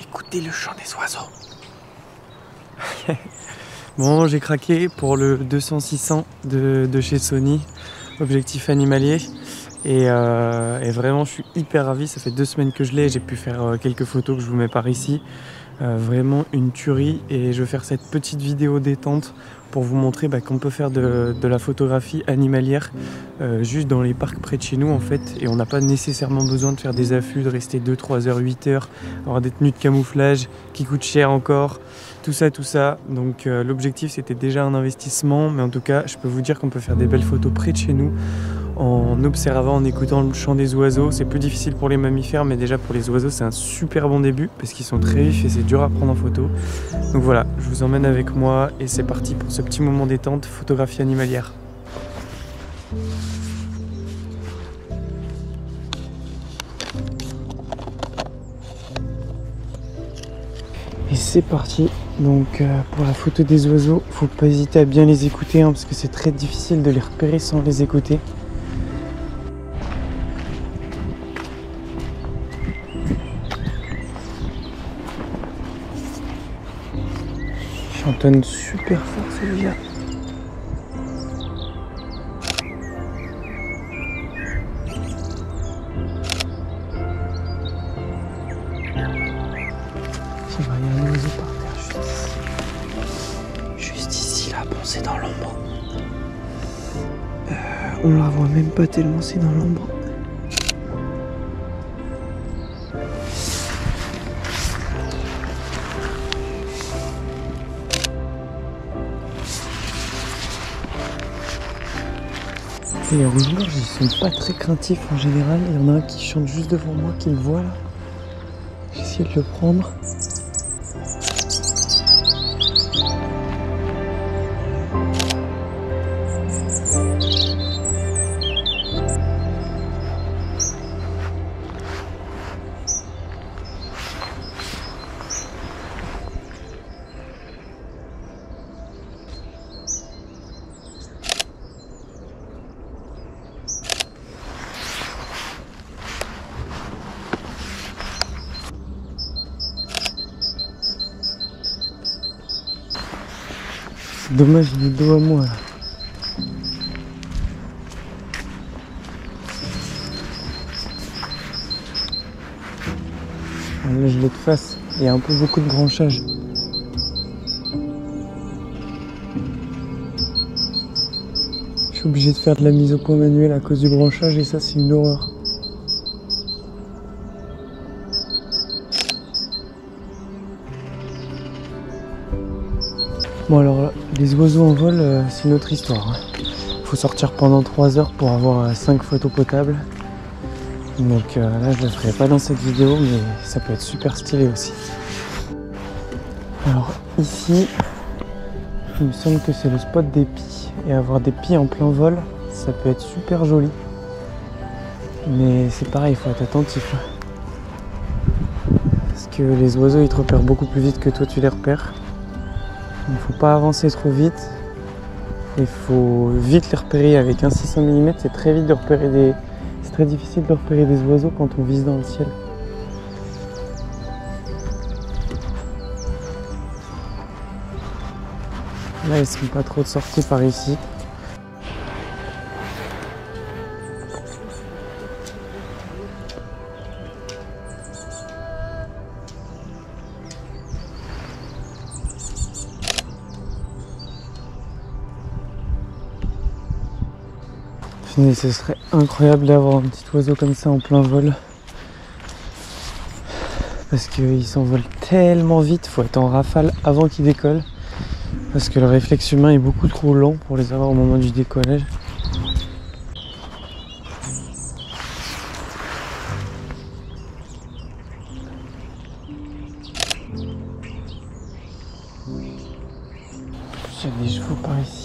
Écoutez le chant des oiseaux. Bon, j'ai craqué pour le 200-600 de chez Sony, objectif animalier. Et vraiment, je suis hyper ravi. Ça fait 2 semaines que je l'ai. J'ai pu faire quelques photos que je vous mets par ici. Vraiment une tuerie. Et je vais faire cette petite vidéo détente pour vous montrer qu'on peut faire de la photographie animalière juste dans les parcs près de chez nous en fait. Et on n'a pas nécessairement besoin de faire des affûts, de rester 2, 3 heures, 8 heures, avoir des tenues de camouflage qui coûtent cher encore. Tout ça. Donc l'objectif c'était déjà un investissement. Mais en tout cas, je peux vous dire qu'on peut faire des belles photos près de chez nous. En observant, en écoutant le chant des oiseaux. C'est plus difficile pour les mammifères, mais déjà pour les oiseaux c'est un super bon début parce qu'ils sont très vifs et c'est dur à prendre en photo. Donc voilà, je vous emmène avec moi et c'est parti pour ce petit moment détente, photographie animalière. Et c'est parti, donc pour la photo des oiseaux, faut pas hésiter à bien les écouter parce que c'est très difficile de les repérer sans les écouter. Chantonne super fort celui-là. Tiens, il y a un oiseau par terre juste ici là, bon c'est dans l'ombre. On la voit même pas tellement c'est dans l'ombre. Et les rouges-gorges, ils sont pas très craintifs en général. Il y en a un qui chante juste devant moi, qui me voit là. J'essaie de le prendre. Dommage, il est dos à moi là. Là je l'ai de face, il y a un peu beaucoup de branchage. Je suis obligé de faire de la mise au point manuelle à cause du branchage et ça c'est une horreur. Bon alors là, les oiseaux en vol, c'est une autre histoire. Faut sortir pendant 3 heures pour avoir 5 photos potables. Donc là je le ferai pas dans cette vidéo mais ça peut être super stylé aussi. Alors ici, il me semble que c'est le spot des pies. Et avoir des pies en plein vol, ça peut être super joli. Mais c'est pareil, il faut être attentif. Parce que les oiseaux ils te repèrent beaucoup plus vite que toi tu les repères. Il ne faut pas avancer trop vite. Il faut vite les repérer avec un 600 mm. C'est très vite de repérer c'est très difficile de repérer des oiseaux quand on vise dans le ciel. Là, ils sont pas trop de sortie par ici. Mais ce serait incroyable d'avoir un petit oiseau comme ça en plein vol. Parce qu'il s'envole tellement vite, il faut être en rafale avant qu'il décolle. Parce que le réflexe humain est beaucoup trop lent pour les avoir au moment du décollage. Il y a des chevaux par ici.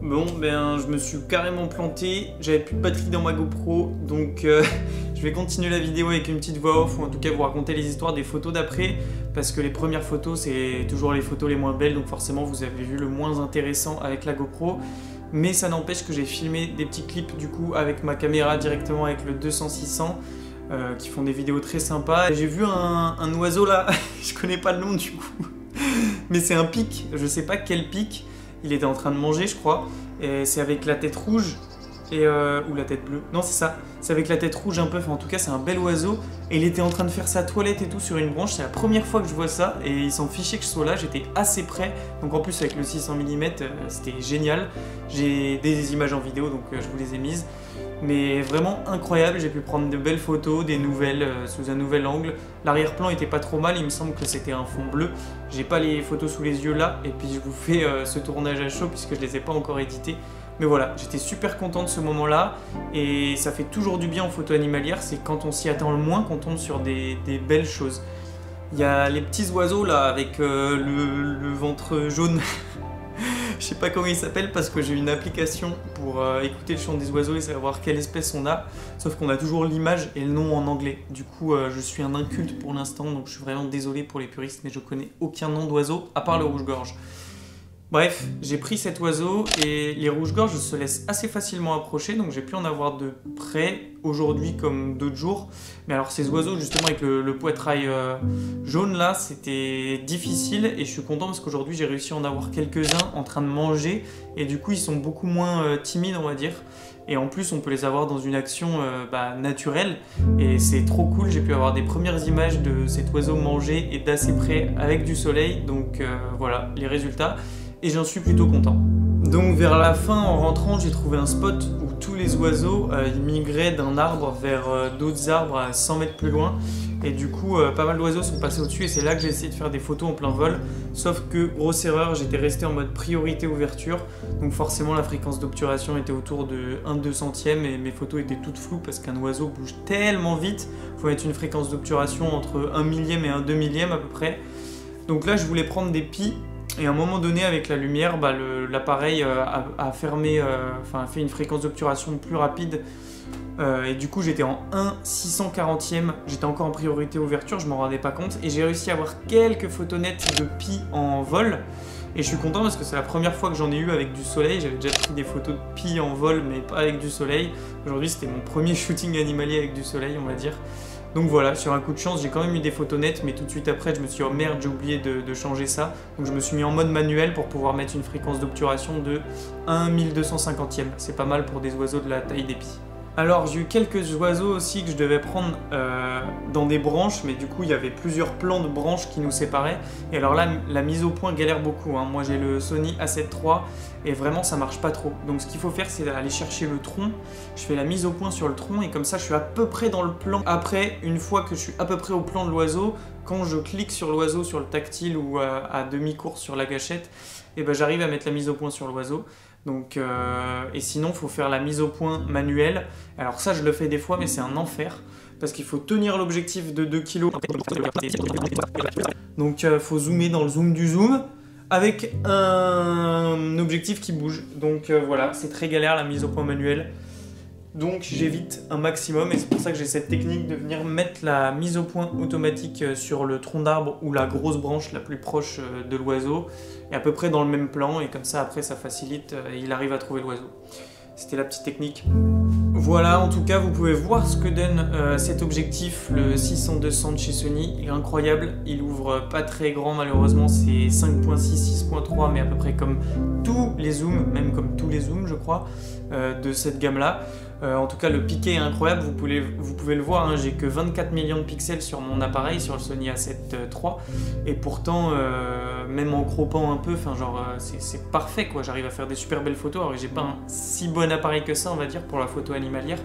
Bon, ben je me suis carrément planté, j'avais plus de batterie dans ma GoPro, donc je vais continuer la vidéo avec une petite voix off, ou en tout cas vous raconter les histoires des photos d'après, parce que les premières photos c'est toujours les photos les moins belles, donc forcément vous avez vu le moins intéressant avec la GoPro, mais ça n'empêche que j'ai filmé des petits clips du coup avec ma caméra directement avec le 200-600, qui font des vidéos très sympas. J'ai vu un oiseau là, je connais pas le nom du coup, mais c'est un pic, je sais pas quel pic. Il était en train de manger, je crois, et c'est avec la tête rouge, ou la tête bleue, non c'est ça, c'est avec la tête rouge un peu, enfin en tout cas c'est un bel oiseau, et il était en train de faire sa toilette et tout sur une branche, c'est la première fois que je vois ça, et il s'en fichait que je sois là, j'étais assez près, donc en plus avec le 600 mm, c'était génial, j'ai des images en vidéo, donc je vous les ai mises, mais vraiment incroyable, j'ai pu prendre de belles photos, des nouvelles, sous un nouvel angle. L'arrière-plan était pas trop mal, il me semble que c'était un fond bleu. J'ai pas les photos sous les yeux là, et puis je vous fais ce tournage à chaud puisque je les ai pas encore édités. Mais voilà, j'étais super content de ce moment-là, et ça fait toujours du bien en photo animalière, c'est quand on s'y attend le moins qu'on tombe sur des belles choses. Il y a les petits oiseaux là, avec le ventre jaune. Je sais pas comment il s'appelle parce que j'ai une application pour écouter le chant des oiseaux et savoir quelle espèce on a, sauf qu'on a toujours l'image et le nom en anglais. Du coup je suis un inculte pour l'instant, donc je suis vraiment désolé pour les puristes, mais je connais aucun nom d'oiseau à part le rouge-gorge. Bref, j'ai pris cet oiseau et les rouges-gorges se laissent assez facilement approcher, donc j'ai pu en avoir de près aujourd'hui comme d'autres jours. Mais alors ces oiseaux justement avec le poitrail jaune là, c'était difficile, et je suis content parce qu'aujourd'hui j'ai réussi à en avoir quelques-uns en train de manger, et du coup ils sont beaucoup moins timides on va dire. Et en plus on peut les avoir dans une action naturelle, et c'est trop cool. J'ai pu avoir des premières images de cet oiseau manger et d'assez près avec du soleil, donc voilà les résultats. Et j'en suis plutôt content. Donc vers la fin, en rentrant, j'ai trouvé un spot où tous les oiseaux ils migraient d'un arbre vers d'autres arbres à 100 mètres plus loin. Et du coup, pas mal d'oiseaux sont passés au-dessus, et c'est là que j'ai essayé de faire des photos en plein vol. Sauf que, grosse erreur, j'étais resté en mode priorité ouverture. Donc forcément, la fréquence d'obturation était autour de 1/200e, et mes photos étaient toutes floues parce qu'un oiseau bouge tellement vite. Il faut mettre une fréquence d'obturation entre 1 millième et 1 2 millième à peu près. Donc là, je voulais prendre des pies. Et à un moment donné, avec la lumière, l'appareil a fermé, a fait une fréquence d'obturation plus rapide. Et du coup, j'étais en 1/640e, j'étais encore en priorité ouverture, je m'en rendais pas compte. Et j'ai réussi à avoir quelques photos nettes de pies en vol. Et je suis content parce que c'est la première fois que j'en ai eu avec du soleil. J'avais déjà pris des photos de pies en vol, mais pas avec du soleil. Aujourd'hui, c'était mon premier shooting animalier avec du soleil, on va dire. Donc voilà, sur un coup de chance, j'ai quand même eu des photos nettes, mais tout de suite après, je me suis dit, oh merde, j'ai oublié de changer ça. Donc je me suis mis en mode manuel pour pouvoir mettre une fréquence d'obturation de 1/1250e. C'est pas mal pour des oiseaux de la taille des pies. Alors j'ai eu quelques oiseaux aussi que je devais prendre dans des branches, mais du coup il y avait plusieurs plans de branches qui nous séparaient. Et alors là, la mise au point galère beaucoup, hein. Moi j'ai le Sony A7 III et vraiment ça marche pas trop. Donc ce qu'il faut faire, c'est aller chercher le tronc. Je fais la mise au point sur le tronc, et comme ça je suis à peu près dans le plan. Après, une fois que je suis à peu près au plan de l'oiseau, quand je clique sur l'oiseau sur le tactile ou à demi-course sur la gâchette, et ben j'arrive à mettre la mise au point sur l'oiseau. Donc, et sinon, il faut faire la mise au point manuelle. Alors ça, je le fais des fois, mais c'est un enfer. Parce qu'il faut tenir l'objectif de 2 kg. Donc, il faut zoomer dans le zoom du zoom avec un objectif qui bouge. Donc voilà, c'est très galère la mise au point manuelle. Donc j'évite un maximum, et c'est pour ça que j'ai cette technique de venir mettre la mise au point automatique sur le tronc d'arbre ou la grosse branche la plus proche de l'oiseau, et à peu près dans le même plan, et comme ça après ça facilite et il arrive à trouver l'oiseau. C'était la petite technique. Voilà, en tout cas vous pouvez voir ce que donne cet objectif, le 600-200 de chez Sony. Il est incroyable, il ouvre pas très grand malheureusement, c'est 5.6, 6.3, mais à peu près comme tous les zooms, même comme tous les zooms je crois, de cette gamme là. En tout cas le piqué est incroyable, vous pouvez le voir, hein, j'ai que 24 millions de pixels sur mon appareil, sur le Sony A7 III, et pourtant même en croppant un peu, c'est parfait quoi, j'arrive à faire des super belles photos, alors que j'ai pas un si bon appareil que ça on va dire pour la photo animalière.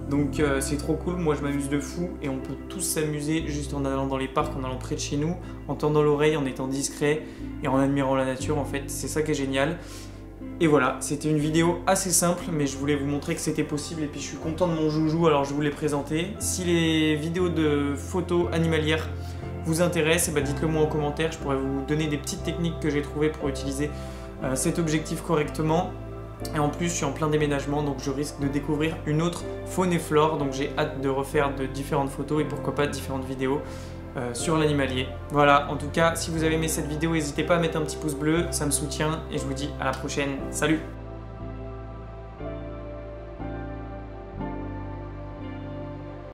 Donc c'est trop cool, moi je m'amuse de fou, et on peut tous s'amuser juste en allant dans les parcs, en allant près de chez nous, en tendant l'oreille, en étant discret et en admirant la nature en fait, c'est ça qui est génial. Et voilà, c'était une vidéo assez simple, mais je voulais vous montrer que c'était possible, et puis je suis content de mon joujou, alors je vous l'ai présenté. Si les vidéos de photos animalières vous intéressent, dites-le moi en commentaire, je pourrais vous donner des petites techniques que j'ai trouvées pour utiliser cet objectif correctement. Et en plus, je suis en plein déménagement, donc je risque de découvrir une autre faune et flore. Donc j'ai hâte de refaire de différentes photos et pourquoi pas de différentes vidéos sur l'animalier. Voilà, en tout cas, si vous avez aimé cette vidéo, n'hésitez pas à mettre un petit pouce bleu, ça me soutient. Et je vous dis à la prochaine. Salut!